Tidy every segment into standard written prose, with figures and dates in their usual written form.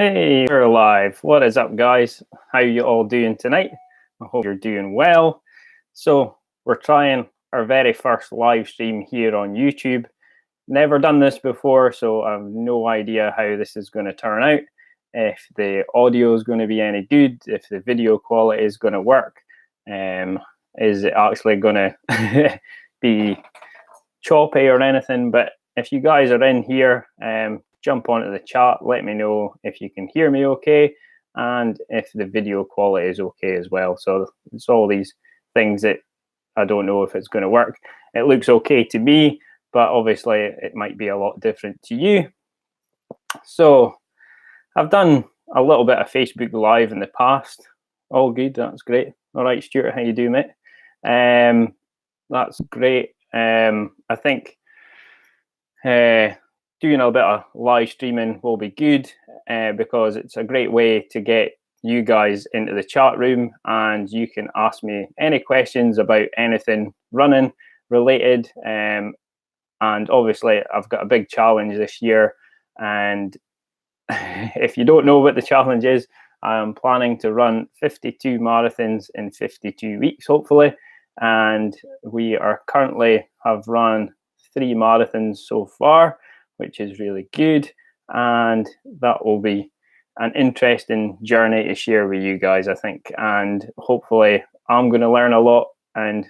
Hey, we're live. What is up, guys? How you all doing tonight? I hope you're doing well. So we're trying our very first live stream here on YouTube. Never done this before, so I have no idea how this is going to turn out. If the audio is going to be any good, if the video quality is going to work, is it actually going to be choppy or anything? But if you guys are in here, jump onto the chat, let me know if you can hear me okay and if the video quality is okay as well. So it's all these things that I don't know if it's going to work. It looks okay to me, but obviously it might be a lot different to you. So I've done a little bit of Facebook Live in the past. All good, that's great. All right, Stuart, how you doing, mate? That's great. I think doing a bit of live streaming will be good because it's a great way to get you guys into the chat room and you can ask me any questions about anything running related. And obviously I've got a big challenge this year, and if you don't know what the challenge is, I'm planning to run 52 marathons in 52 weeks, hopefully. And we are currently have run 3 marathons so far, which is really good, and that will be an interesting journey to share with you guys, I think, and hopefully I'm going to learn a lot. And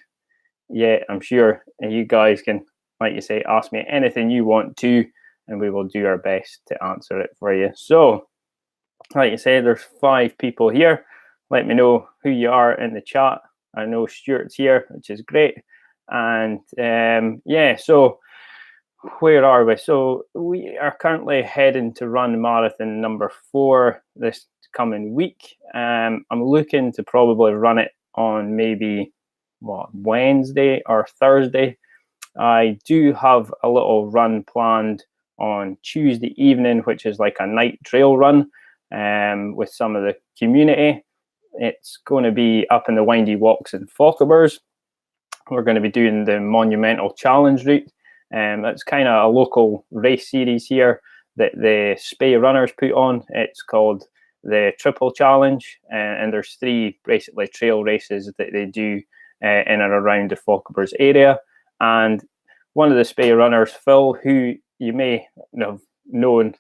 yeah, I'm sure you guys can, like you say, ask me anything you want to, and we will do our best to answer it for you. So like you say, there's 5 people here. Let me know who you are in the chat. I know Stuart's here, which is great. And yeah, so where are we? So we are currently heading to run marathon number 4 this coming week. I'm looking to probably run it on maybe Wednesday or Thursday. I do have a little run planned on Tuesday evening, which is like a night trail run with some of the community. It's going to be up in the windy walks in Fochabers. We're going to be doing the Monumental Challenge route. That's kind of a local race series here that the Spey runners put on. It's called the Triple Challenge, and there's 3 basically trail races that they do in and around the Fochabers area. And one of the Spey runners, Phil, who you may have known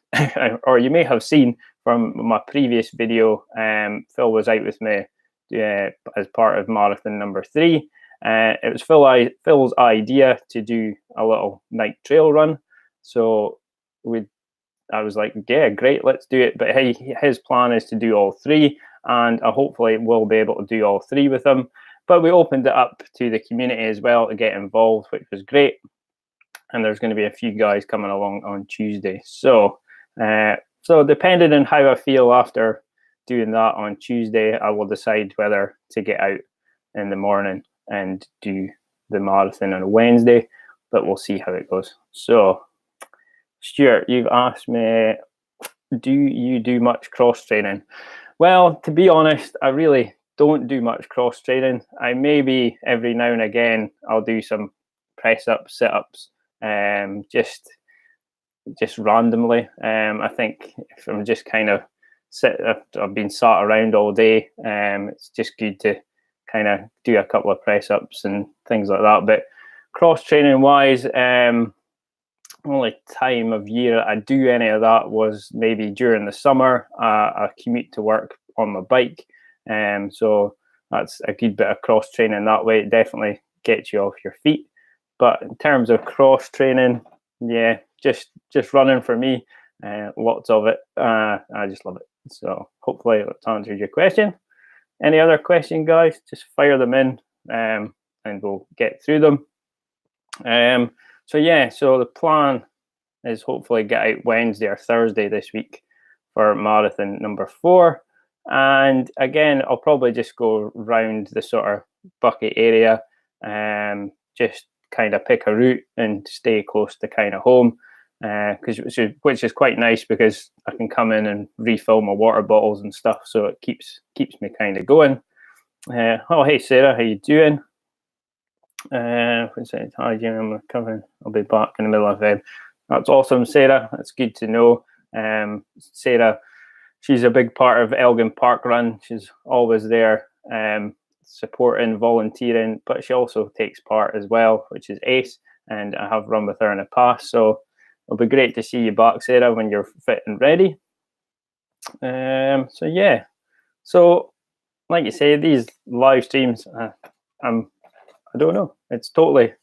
or you may have seen from my previous video, Phil was out with me as part of marathon number 3. It was Phil's idea to do a little night trail run, so I was like, yeah, great, let's do it. But his plan is to do all 3, and I hopefully will be able to do all 3 with him. But we opened it up to the community as well to get involved, which was great. And there's going to be a few guys coming along on Tuesday. So depending on how I feel after doing that on Tuesday, I will decide whether to get out in the morning and do the marathon on a Wednesday, but we'll see how it goes. So Stuart, you've asked me, do you do much cross training? Well, to be honest, I really don't do much cross training. I maybe every now and again I'll do some press ups, sit ups, just randomly. I think if I'm just kind of I've been sat around all day, it's just good to kind of do a couple of press ups and things like that. But cross training wise, only time of year I do any of that was maybe during the summer. I commute to work on my bike, so that's a good bit of cross training that way. It definitely gets you off your feet. But in terms of cross training, yeah, just running for me, lots of it. I just love it. So hopefully that answers your question. Any other question, guys? Just fire them in, and we'll get through them. So yeah, so the plan is hopefully get out Wednesday or Thursday this week for marathon number 4. And again, I'll probably just go around the sort of Bucket area, just kind of pick a route and stay close to kind of home, which is quite nice because I can come in and refill my water bottles and stuff, so it keeps me kind of going. Oh, hey Sarah, how you doing? Hi Jimmy, I'm recovering. I'll be back in the middle of Feb. That's awesome, Sarah. That's good to know. Sarah she's a big part of Elgin Park Run. She's always there, supporting, volunteering, but she also takes part as well, which is ace. And I have run with her in the past, so it'll be great to see you back, Sarah, when you're fit and ready. So yeah, so like you say, these live streams, I don't know, it's totally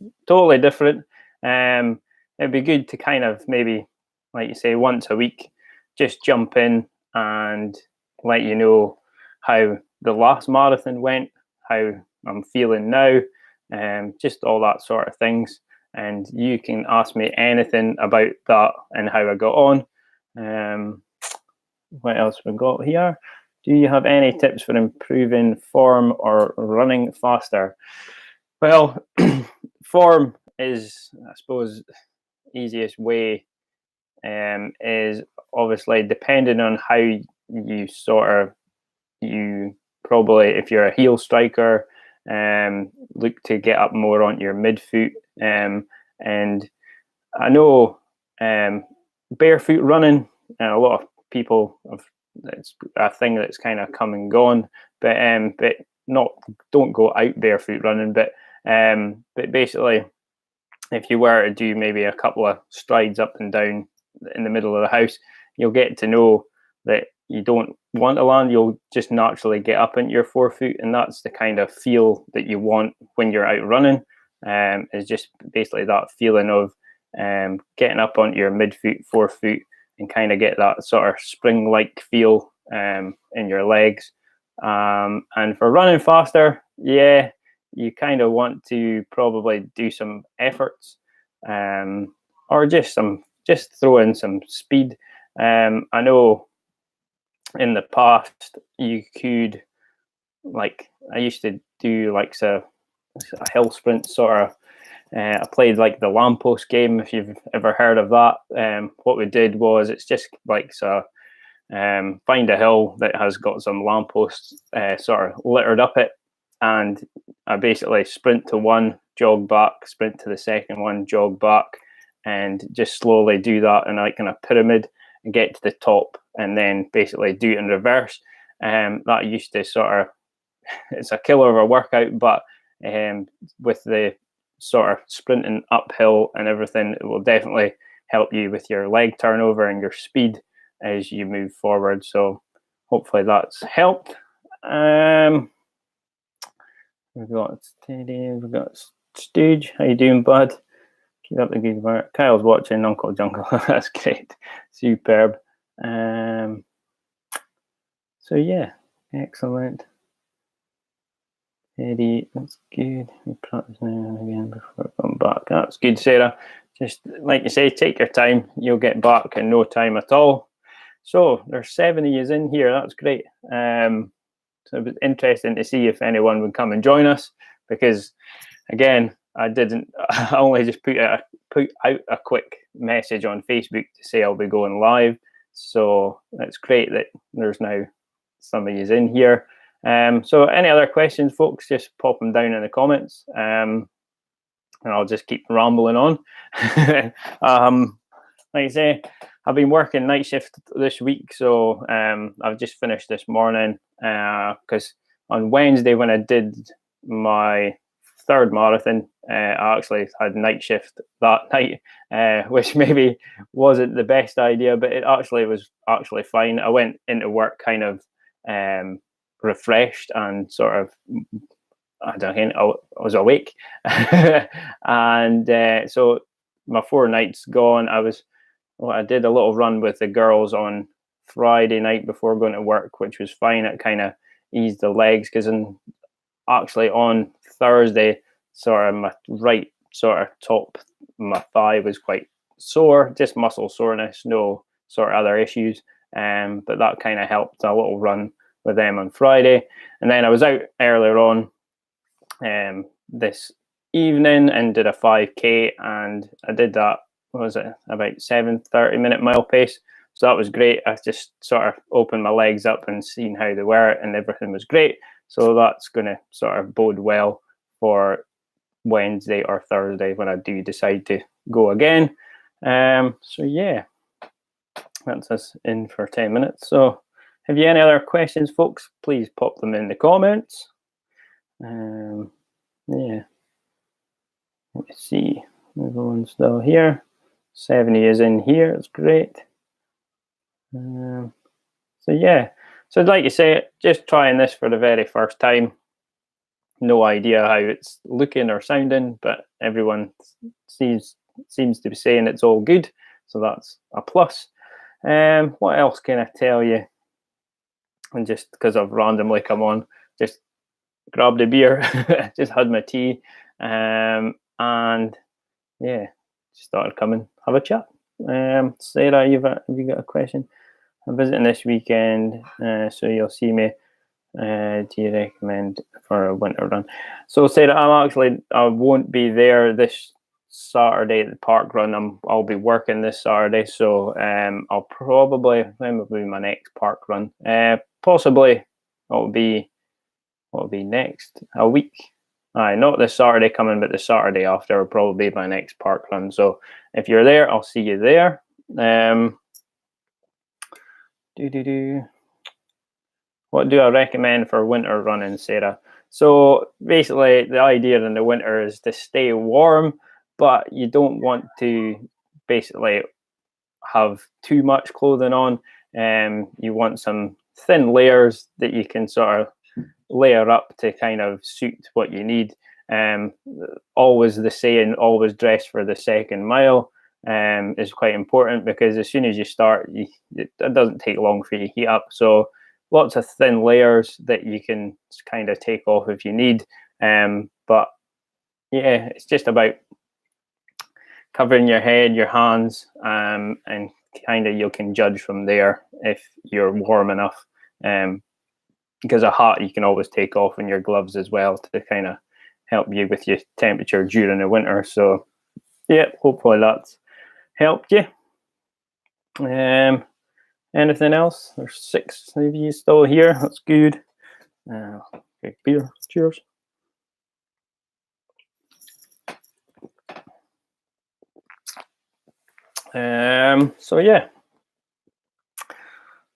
different. It'd be good to kind of maybe, like you say, once a week, just jump in and let you know how the last marathon went, how I'm feeling now, just all that sort of things. And you can ask me anything about that and how I got on. What else we got here? Do you have any tips for improving form or running faster? Well, form is, I suppose, easiest way is obviously depending on how you probably, if you're a heel striker, look to get up more onto your midfoot. And I know barefoot running, and a lot of people have, it's a thing that's kind of come and gone, but don't go out barefoot running, but basically, if you were to do maybe a couple of strides up and down in the middle of the house, you'll get to know that you don't want to land, you'll just naturally get up into your forefoot, and that's the kind of feel that you want when you're out running. Is just basically that feeling of getting up onto your midfoot, forefoot, and kind of get that sort of spring-like feel in your legs. And for running faster, yeah, you kind of want to probably do some efforts, or just throw in some speed. I know in the past you could, like, I used to do like a hill sprint sort of. I played like the lamppost game, if you've ever heard of that. What we did was, it's just like, so find a hill that has got some lampposts sort of littered up it, and I basically sprint to one, jog back, sprint to the second one, jog back, and just slowly do that in like in a pyramid and get to the top, and then basically do it in reverse. That used to sort of, it's a killer of a workout, but with the sort of sprinting uphill and everything, it will definitely help you with your leg turnover and your speed as you move forward. So hopefully that's helped. We've got Teddy, we've got Stooge. How you doing, bud? Keep up the good work. Kyle's watching Uncle Jungle. That's great. Superb. So yeah, excellent. Eddie, that's good. We practice now again before going back. That's good, Sarah. Just like you say, take your time. You'll get back in no time at all. So there's 7 of you in here. That's great. So it was interesting to see if anyone would come and join us, because again, I only just put out a quick message on Facebook to say I'll be going live. So it's great that there's now some of you in here. So any other questions, folks, just pop them down in the comments, and I'll just keep rambling on. Like I say, I've been working night shift this week, so I've just finished this morning, because on Wednesday when I did my third marathon, I actually had night shift that night, which maybe wasn't the best idea, but it was actually fine. I went into work kind of refreshed and sort of, I was awake. And so my 4 nights gone. I did a little run with the girls on Friday night before going to work, which was fine. It kind of eased the legs, because actually on Thursday, sort of my right sort of top, my thigh was quite sore, just muscle soreness, no sort of other issues. But that kind of helped a little run with them on Friday. And then I was out earlier on this evening and did a 5K, and I did that, what was it, about 30-minute mile pace. So that was great. I just sort of opened my legs up and seen how they were, and everything was great. So that's going to sort of bode well for Wednesday or Thursday when I do decide to go again. So yeah, that's us in for 10 minutes. So have you any other questions, folks? Please pop them in the comments. Yeah. Let's see. Everyone's still here. 70 is in here. It's great. So yeah. So like you say, just trying this for the very first time. No idea how it's looking or sounding, but everyone seems to be saying it's all good. So that's a plus. What else can I tell you? And just because I've randomly come on, just grabbed a beer, just had my tea, and yeah, just thought I'd come and have a chat. Sarah, have you got a question? I'm visiting this weekend, so you'll see me. Do you recommend for a winter run? So Sarah, I won't be there this Saturday at the park run. I'll be working this Saturday, so I'll probably, when will be my next park run? Possibly what will be next? A week. Not this Saturday coming, but the Saturday after will probably be my next park run. So if you're there, I'll see you there. What do I recommend for winter running, Sarah? So basically, the idea in the winter is to stay warm, but you don't want to basically have too much clothing on. You want some thin layers that you can sort of layer up to kind of suit what you need. Always the saying, always dress for the second mile, is quite important, because as soon as you start, it doesn't take long for you to heat up. So lots of thin layers that you can kind of take off if you need. But yeah, it's just about covering your head, your hands, and kind of you can judge from there if you're warm enough. Because a hat you can always take off, and your gloves as well, to kind of help you with your temperature during the winter. So yeah, hopefully that's helped you. Anything else? There's 6 of you still here. That's good. Okay, beer. Cheers. So yeah.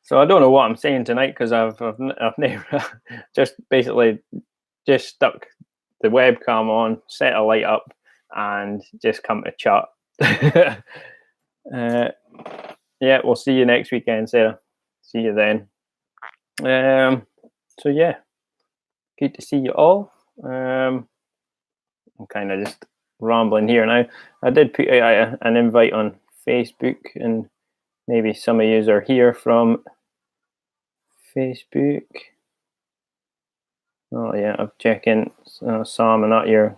So I don't know what I'm saying tonight, because I've never just basically just stuck the webcam on, set a light up, and just come to chat. Yeah, we'll see you next weekend, Sarah. See you then. So yeah, good to see you all. I'm kind of just rambling here now. I did put an invite on Facebook, and maybe some of you are here from Facebook. Oh yeah, I'm checking. Sam, and that you're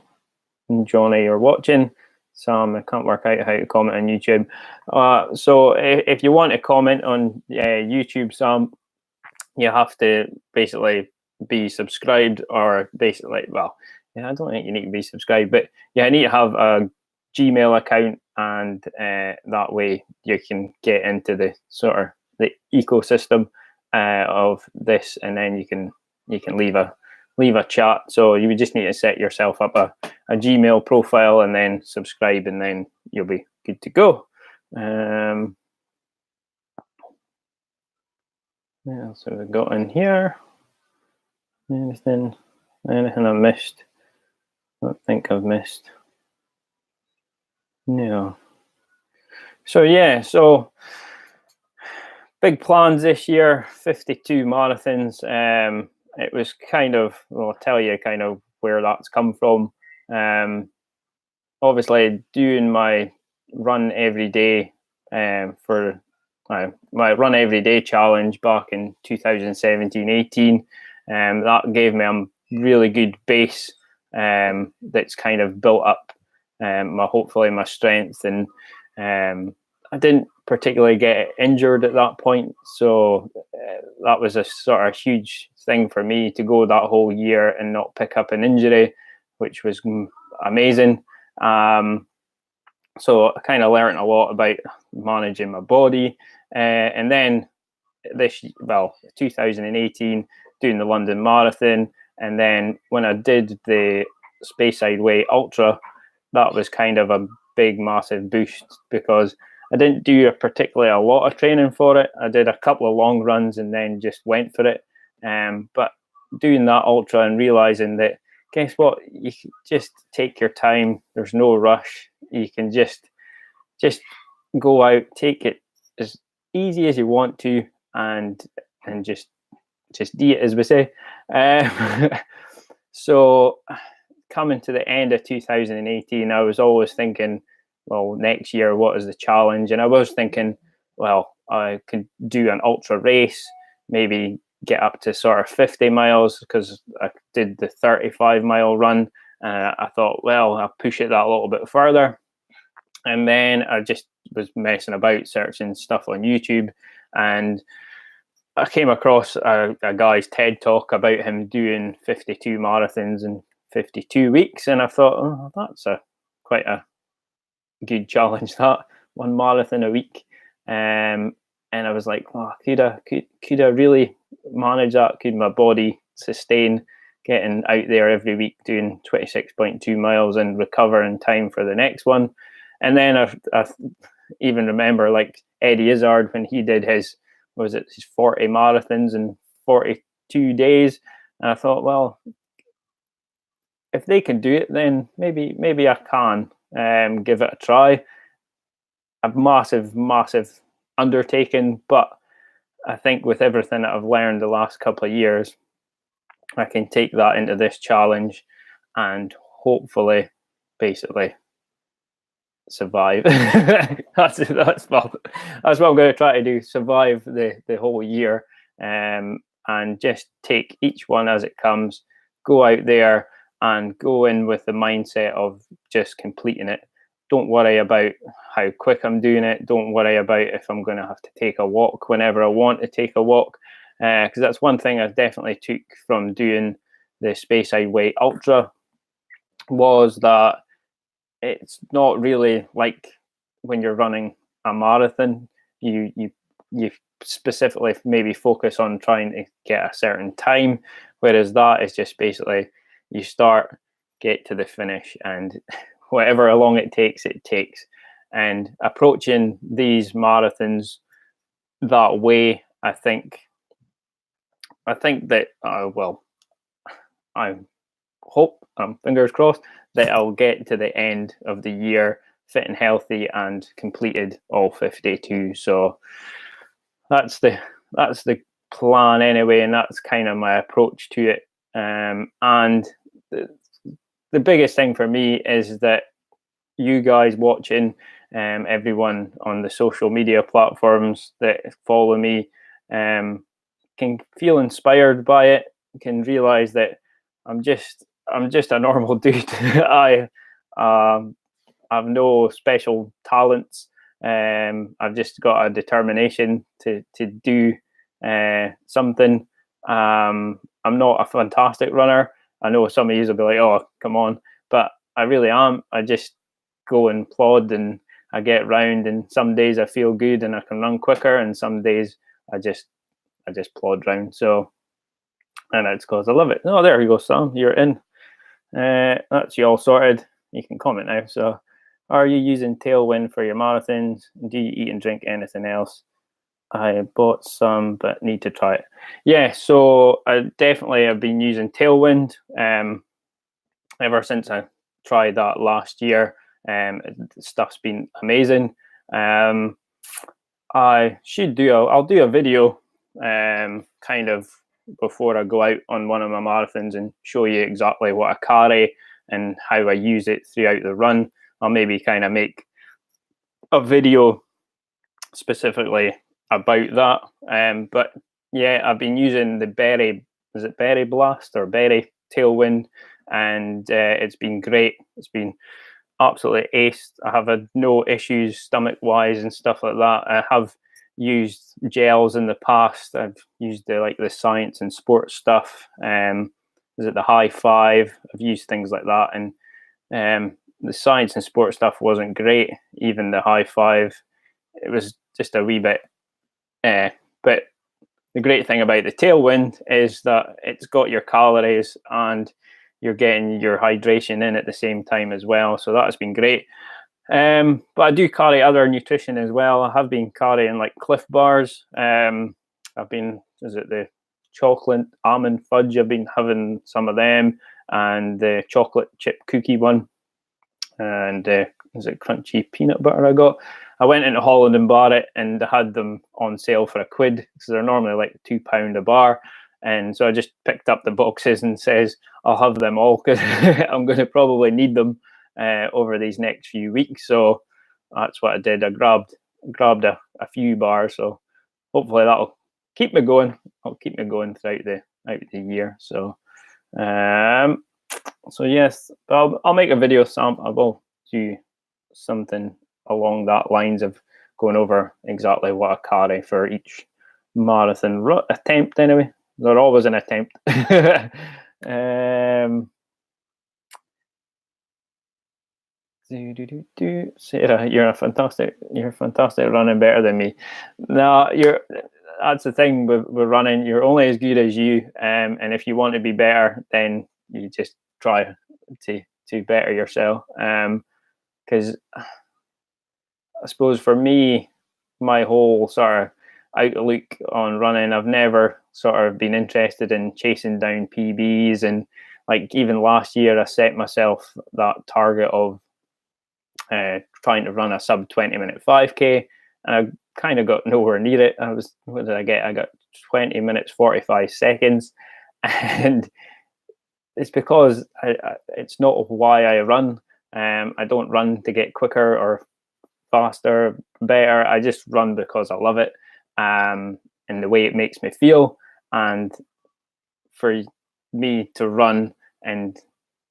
Johnny, you're watching. Sam, I can't work out how to comment on YouTube. So if you want to comment on YouTube, Sam, you have to basically be subscribed, or basically, well, yeah, I don't think you need to be subscribed, but yeah, I need to have a Gmail account, and that way you can get into the sort of the ecosystem of this, and then you can leave a chat. So you would just need to set yourself up a Gmail profile, and then subscribe, and then you'll be good to go. What else have we got in here? Anything I missed? I don't think I've missed. No. So yeah, so big plans this year, 52 marathons. It was kind of, well, I'll tell you kind of where that's come from. Obviously doing my run every day for my run every day challenge back in 2017-18, that gave me a really good base that's kind of built up hopefully my strength, and I didn't particularly get injured at that point, so that was a sort of huge thing for me to go that whole year and not pick up an injury, which was amazing. So I kind of learned a lot about managing my body, and then 2018, doing the London Marathon, and then when I did the Speyside Way Ultra, that was kind of a big, massive boost, because I didn't do particularly a lot of training for it. I did a couple of long runs and then just went for it. But doing that ultra and realizing that, guess what, you can just take your time. There's no rush. You can just go out, take it as easy as you want to, and just do it, as we say. So coming to the end of 2018, I was always thinking, well, next year, what is the challenge? And I was thinking, well, I could do an ultra race, maybe get up to sort of 50 miles, because I did the 35-mile run. I thought, well, I'll push it that a little bit further. And then I just was messing about, searching stuff on YouTube, and I came across a guy's TED talk about him doing 52 marathons in 52 weeks. And I thought, oh, that's quite a good challenge, that, 1 marathon a week. And I was like, oh, could I really manage that? Could my body sustain getting out there every week doing 26.2 miles and recover in time for the next one? And then I even remember, like, Eddie Izzard, when he did his 40 marathons in 42 days. And I thought, well, if they can do it, then maybe I can give it a try. A massive undertaking, but I think with everything that I've learned the last couple of years, I can take that into this challenge and hopefully, basically, survive. that's what I'm going to try to do, survive the whole year, and just take each one as it comes, go out there and go in with the mindset of just completing it. Don't worry about how quick I'm doing it. Don't worry about if I'm going to have to take a walk whenever I want to take a walk, because that's one thing I definitely took from doing the Speyside Way Ultra, was that it's not really like when you're running a marathon. You specifically maybe focus on trying to get a certain time, whereas that is just basically you start, get to the finish, and whatever long it takes, it takes. And approaching these marathons that way, I think that well, I hope, fingers crossed, that I'll get to the end of the year fit and healthy and completed all 52. So that's the plan anyway, and that's kind of my approach to it. And the biggest thing for me is that you guys watching, everyone on the social media platforms that follow me, can feel inspired by it, can realize that I'm just a normal dude. I have no special talents. I've just got a determination to do something. I'm not a fantastic runner. I know some of you will be like, oh, come on, but I really am. I just go and plod, and I get round, and some days I feel good and I can run quicker, and some days I just plod round. So, and it's because I love it. Oh, there you go, Sam, you're in. That's you all sorted. You can comment now. So, are you using Tailwind for your marathons? Do you eat and drink anything else? I bought some, but need to try it. Yeah, so I definitely have been using Tailwind ever since I tried that last year. Stuff's been amazing. I'll do a video kind of before I go out on one of my marathons and show you exactly what I carry and how I use it throughout the run. I'll maybe kind of make a video specifically about that. But yeah, I've been using the Berry Blast or Berry Tailwind, and it's been great. It's been absolutely aced. I have had no issues stomach wise and stuff like that. I have used gels in the past. I've used the Science and Sports stuff. Is it the High Five? I've used things like that, and the Science and Sports stuff wasn't great. Even the High Five, it was just a wee bit. But the great thing about the Tailwind is that it's got your calories and you're getting your hydration in at the same time as well. So that's been great. But I do carry other nutrition as well. I have been carrying like Cliff Bars. I've been, is it the chocolate almond fudge? I've been having some of them, and the chocolate chip cookie one, and is it crunchy peanut butter I got? I went into Holland and bought it, and I had them on sale for £1 because they're normally like £2 a bar. And so I just picked up the boxes and says, I'll have them all because I'm going to probably need them over these next few weeks. So that's what I did. I grabbed a few bars. So hopefully that'll keep me going. I'll keep me going throughout the year. So so yes, I'll make a video. I will do something along that lines of going over exactly what I carry for each marathon attempt. Anyway, they're always an attempt. Sarah, you're fantastic running, better than me. No, that's the thing with running. You're only as good as you, and if you want to be better, then you just try to better yourself. Because I suppose for me, my whole sort of outlook on running, I've never sort of been interested in chasing down PBs, and like even last year I set myself that target of trying to run a sub 20-minute 5k, and I kind of got nowhere near it. What did I get? I got 20 minutes 45 seconds, and it's because it's not why I run. I don't run to get quicker or faster, better. I just run because I love it, and the way it makes me feel. And for me to run and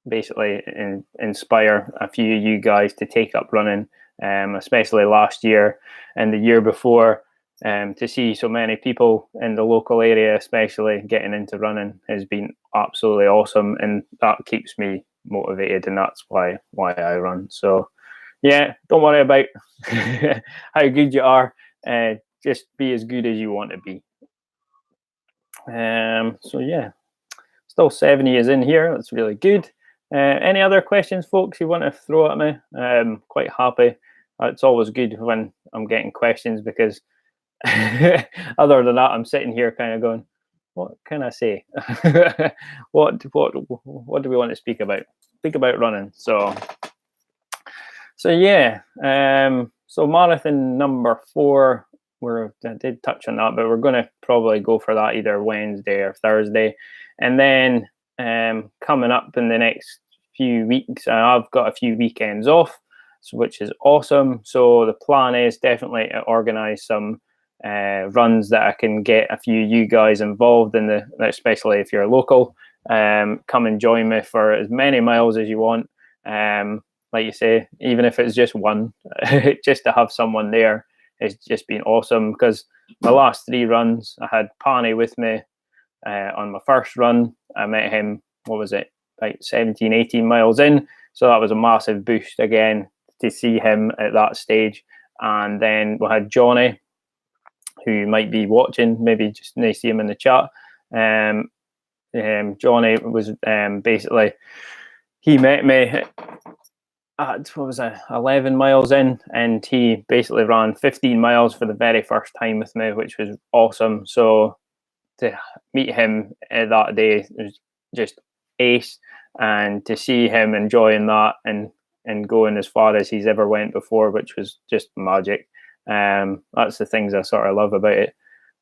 basically inspire a few of you guys to take up running, especially last year and the year before, to see so many people in the local area especially getting into running has been absolutely awesome, and that keeps me motivated, and that's why I run. So yeah, don't worry about how good you are, just be as good as you want to be. So yeah, still 7 years in here. That's really good. Any other questions, folks, you want to throw at me? Quite happy. It's always good when I'm getting questions, because other than that, I'm sitting here kind of going, what can I say? what do we want to speak about? Speak about running. So yeah. So marathon number 4. I did touch on that, but we're going to probably go for that either Wednesday or Thursday, and then coming up in the next few weeks, I've got a few weekends off, which is awesome. So the plan is definitely to organize some runs that I can get a few of you guys involved in, especially if you're local. Come and join me for as many miles as you want. Like you say, even if it's just one, just to have someone there has just been awesome. Because my last 3 runs, I had Pani with me. On my first run, I met him, what was it, like 17, 18 miles in. So that was a massive boost again to see him at that stage. And then we had Johnny, who might be watching, maybe just nice to see him in the chat. Johnny was basically, he met me at, 11 miles in, and he basically ran 15 miles for the very first time with me, which was awesome. So to meet him that day was just ace, and to see him enjoying that and going as far as he's ever went before, which was just magic. That's the things I sort of love about it.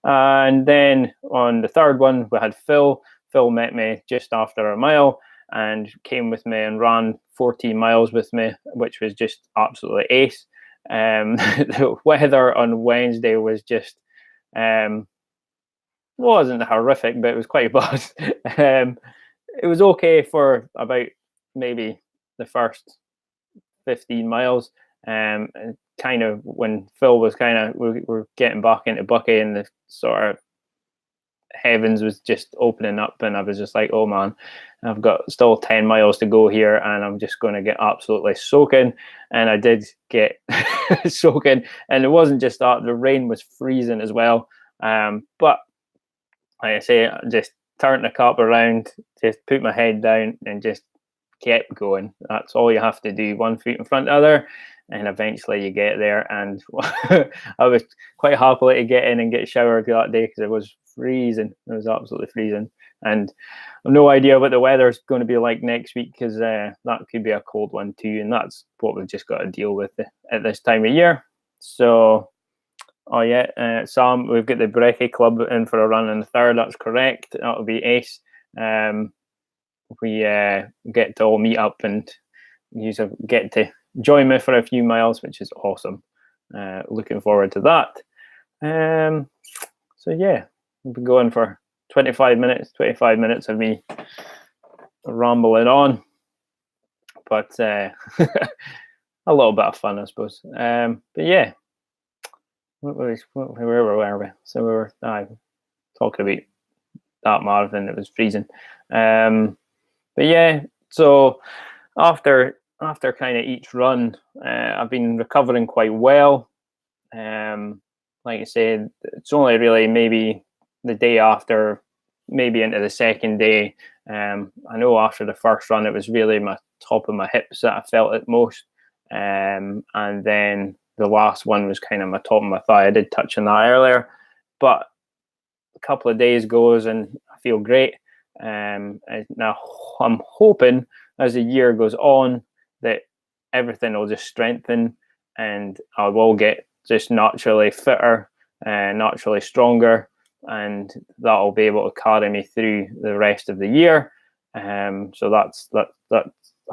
And then on the third one, we had Phil. Phil met me just after a mile and came with me and ran 14 miles with me, which was just absolutely ace. The weather on Wednesday was just wasn't horrific, but it was quite bad. It was okay for about maybe the first 15 miles. Kind of when Phil was we're getting back into Bucky, and the sort of heavens was just opening up, and I was just like, oh man, I've got still 10 miles to go here, and I'm just going to get absolutely soaking. And I did get soaking, and it wasn't just that, the rain was freezing as well. But like I say, I just turned the cup around, just put my head down and just kept going. That's all you have to do. One foot in front of the other, and eventually you get there. And I was quite happy to get in and get showered that day because it was freezing. It was absolutely freezing, and I've no idea what the weather's going to be like next week, because that could be a cold one too, and that's what we've just got to deal with at this time of year. So, oh yeah, Sam, we've got the Brekkie Club in for a run on the 3rd. That's correct. That'll be ace. We get to all meet up and get to join me for a few miles, which is awesome. Looking forward to that. So yeah, we've been going for 25 minutes of me rambling on, but a little bit of fun, I suppose. But yeah, where were we? So we were talking about that marathon. It was freezing. But yeah, so after kind of each run, I've been recovering quite well. Like I said, it's only really maybe the day after, maybe into the second day. I know after the first run, it was really my top of my hips that I felt it most. And then the last one was kind of my top of my thigh. I did touch on that earlier, but a couple of days goes and I feel great. And now I'm hoping as the year goes on that everything will just strengthen and I will get just naturally fitter and naturally stronger, and that'll be able to carry me through the rest of the year. So that's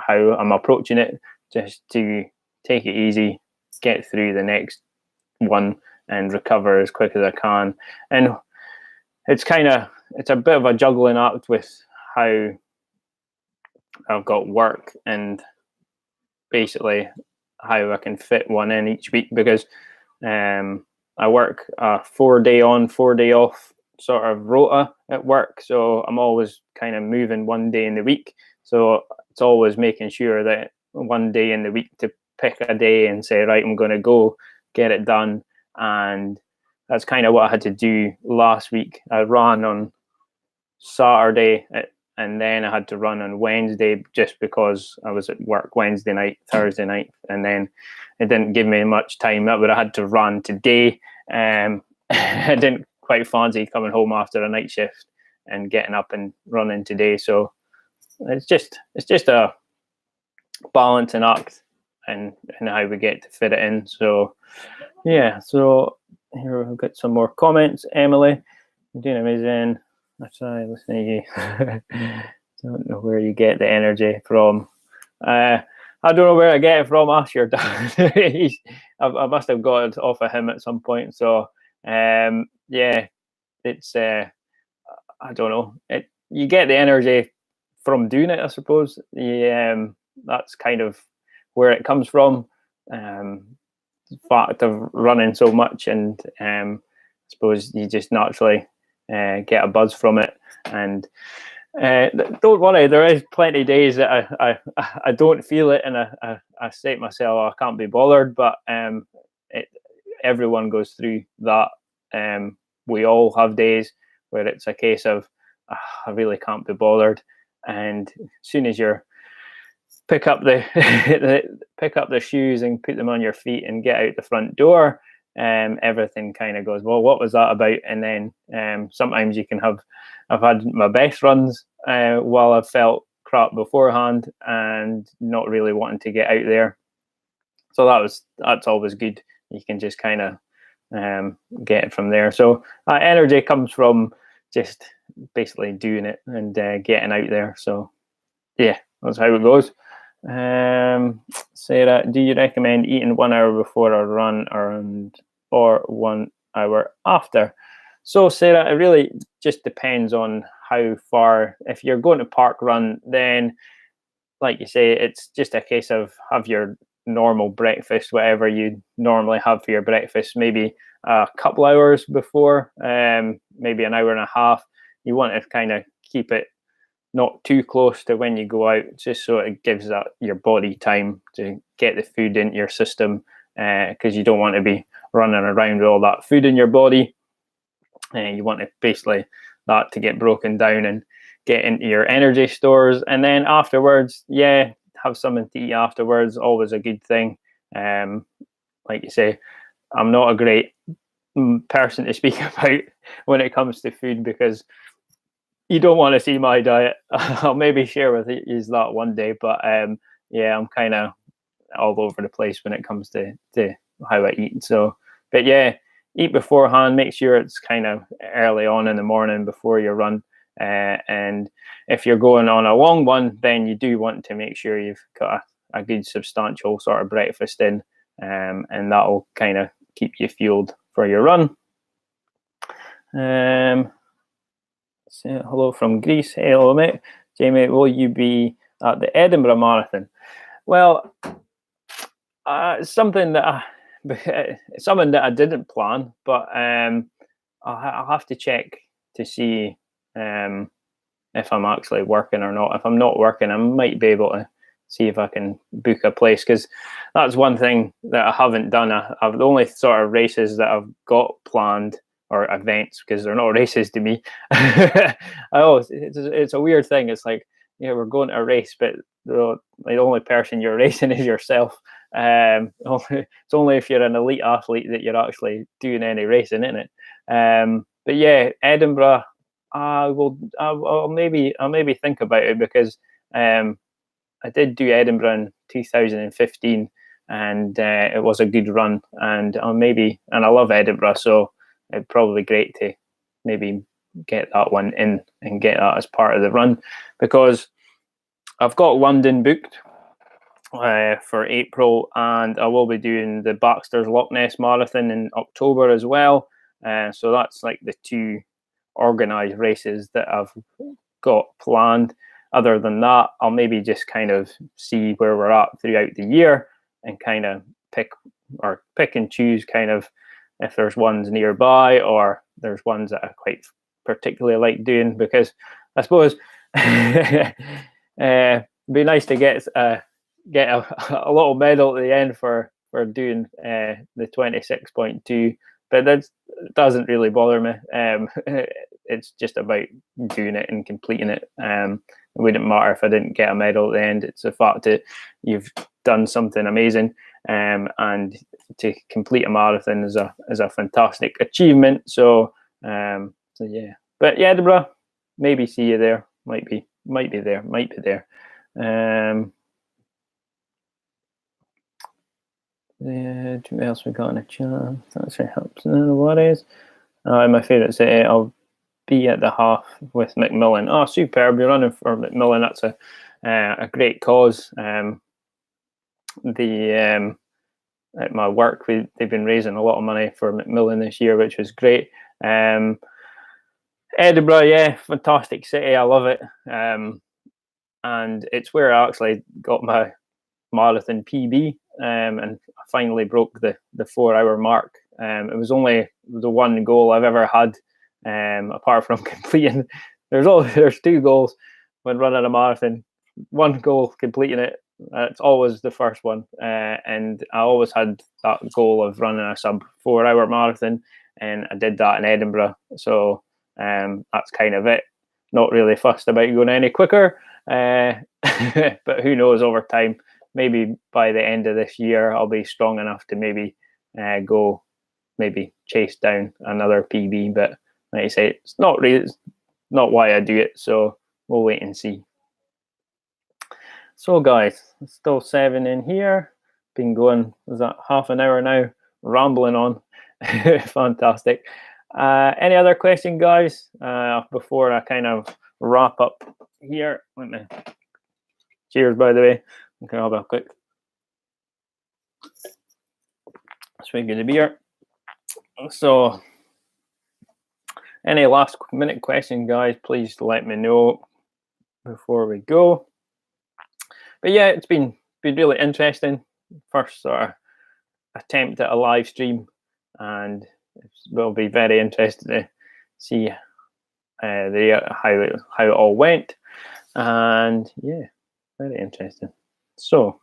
how I'm approaching it, just to take it easy, get through the next one and recover as quick as I can. And it's a bit of a juggling act with how I've got work and basically how I can fit one in each week, because I work a 4-day on, 4-day off sort of rota at work. So I'm always kind of moving one day in the week. So it's always making sure that one day in the week to pick a day and say, right, I'm going to go get it done. And that's kind of what I had to do last week. I ran on Saturday and then I had to run on Wednesday just because I was at work Wednesday night, Thursday night, and then it didn't give me much time. I would have had to run today. I didn't quite fancy coming home after a night shift and getting up and running today. So it's just a balancing act and how we get to fit it in. So yeah, so here we've got some more comments. Emily, you're doing amazing. I try listening to you. Don't know where you get the energy from. I don't know where I get it from. Ask your dad. I must have got it off of him at some point. So yeah, it's I don't know. You get the energy from doing it, I suppose. That's kind of where it comes from. The fact of running so much, and I suppose you just naturally get a buzz from it. And don't worry, there is plenty of days that I don't feel it, and I say to myself, I can't be bothered. But everyone goes through that. We all have days where it's a case of I really can't be bothered, and as soon as you're pick up the shoes and put them on your feet and get out the front door, everything kind of goes, well, what was that about? And then sometimes you can I've had my best runs while I've felt crap beforehand and not really wanting to get out there. So that's always good. You can just kind of get it from there. So energy comes from just basically doing it and getting out there. So yeah, that's how it goes. Sarah, do you recommend eating 1 hour before a run or 1 hour after? So Sarah, it really just depends on how far. If you're going to park run, then like you say, it's just a case of have your normal breakfast, whatever you normally have for your breakfast, maybe a couple hours before, maybe an hour and a half. You want to kind of keep it not too close to when you go out, just so it gives your body time to get the food into your system, because you don't want to be running around with all that food in your body. You want to basically that to get broken down and get into your energy stores. And then afterwards, yeah, have something to eat afterwards, always a good thing. Like you say, I'm not a great person to speak about when it comes to food, because you don't want to see my diet. I'll maybe share with you that one day, but yeah, I'm kind of all over the place when it comes to how I eat. So, but yeah, eat beforehand. Make sure it's kind of early on in the morning before you run. And if you're going on a long one, then you do want to make sure you've got a good substantial sort of breakfast in, and that'll kind of keep you fueled for your run. So hello from Greece. Hey, hello, mate. Jamie, will you be at the Edinburgh Marathon? Well, something that I didn't plan, but I'll have to check to see if I'm actually working or not. If I'm not working, I might be able to see if I can book a place, because that's one thing that I haven't done. I've the only sort of races that I've got planned, or events, because they're not races to me. It's a weird thing. It's like, yeah, we're going to a race, but the only person you're racing is yourself. It's only if you're an elite athlete that you're actually doing any racing, isn't it? But yeah, Edinburgh, I'll maybe think about it, because I did do Edinburgh in 2015, and it was a good run, and I love Edinburgh, so it'd probably be great to maybe get that one in and get that as part of the run, because I've got London booked for April, and I will be doing the Baxter's Loch Ness Marathon in October as well. So that's like the two organised races that I've got planned. Other than that, I'll maybe just kind of see where we're at throughout the year, and kind of pick and choose kind of if there's ones nearby, or there's ones that I quite particularly like doing, because I suppose it'd be nice to get a little medal at the end for doing the 26.2, but that doesn't really bother me. It's just about doing it and completing it. It wouldn't matter if I didn't get a medal at the end. It's the fact that you've done something amazing, and to complete a marathon is a fantastic achievement. So yeah, but yeah, Edinburgh, maybe see you there. Might be there. What else we got in the chat? That's very helpful. No worries. My favourite city, I'll be at the half with Macmillan. Oh, superb! You're running for Macmillan. That's a great cause. At my work, they've been raising a lot of money for Macmillan this year, which was great. Edinburgh, yeah, fantastic city. I love it. And it's where I actually got my marathon PB, and I finally broke the 4-hour mark. It was only the one goal I've ever had, apart from completing. There's two goals when running a marathon. One goal, completing it. It's always the first one, and I always had that goal of running a sub 4-hour marathon, and I did that in Edinburgh. So that's kind of it. Not really fussed about going any quicker, but who knows, over time, maybe by the end of this year, I'll be strong enough to maybe chase down another PB. But like I say, it's not why I do it. So we'll wait and see. So guys, still 7 in here. Been going, was that half an hour now? Rambling on. Fantastic. Any other question, guys? Before I kind of wrap up here. Cheers, by the way. Okay, I'll have a quick swig of the beer. So, any last minute question, guys, please let me know before we go. But yeah, it's been really interesting. First sort of attempt at a live stream, and it will be very interesting to see how it all went. And yeah, very interesting. So,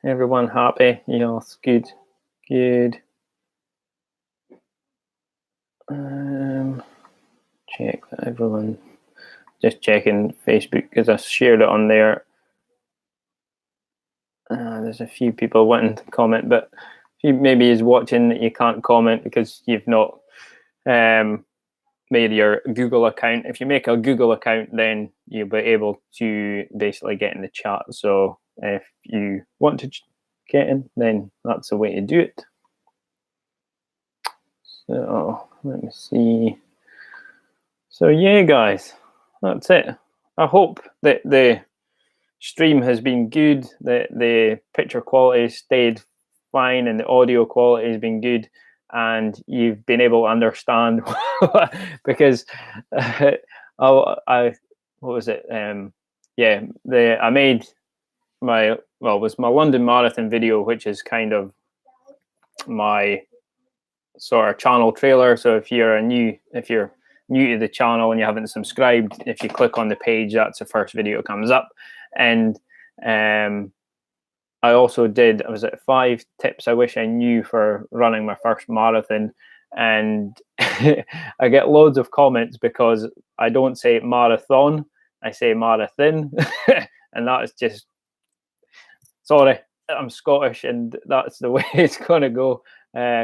everyone happy? Yes, good. Check that everyone. Just checking Facebook because I shared it on there. The there's a few people wanting to comment, but if you maybe is watching that you can't comment because you've not made your Google account. If you make a Google account, then you'll be able to basically get in the chat. So if you want to get in, then that's the way to do it. So let me see. So yeah, guys, that's it. I hope that the stream has been good, that the picture quality stayed fine and the audio quality has been good, and you've been able to understand because what was it? Yeah, I made my, well, it was my London Marathon video, which is kind of my sort of channel trailer. So if you're new to the channel and you haven't subscribed, if you click on the page, that's the first video that comes up. And I also did, was it 5 tips I wish I knew for running my first marathon, and I get loads of comments because I don't say marathon, I say marathon. And that is just, sorry, I'm Scottish and that's the way it's gonna go.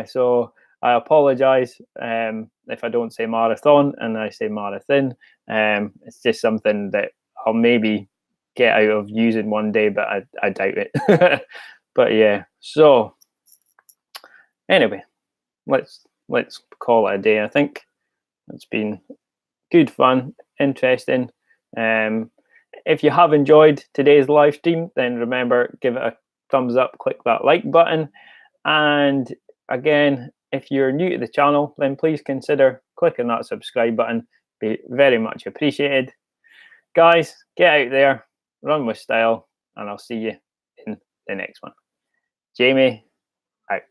So I apologize if I don't say marathon and I say marathon. It's just something that I'll maybe get out of using one day, but I doubt it. But yeah, so anyway, let's call it a day. I think it's been good fun, interesting. If you have enjoyed today's live stream, then remember, give it a thumbs up, click that like button, and again, if you're new to the channel, then please consider clicking that subscribe button. Be very much appreciated. Guys, get out there, run with style, and I'll see you in the next one. Jamie, out.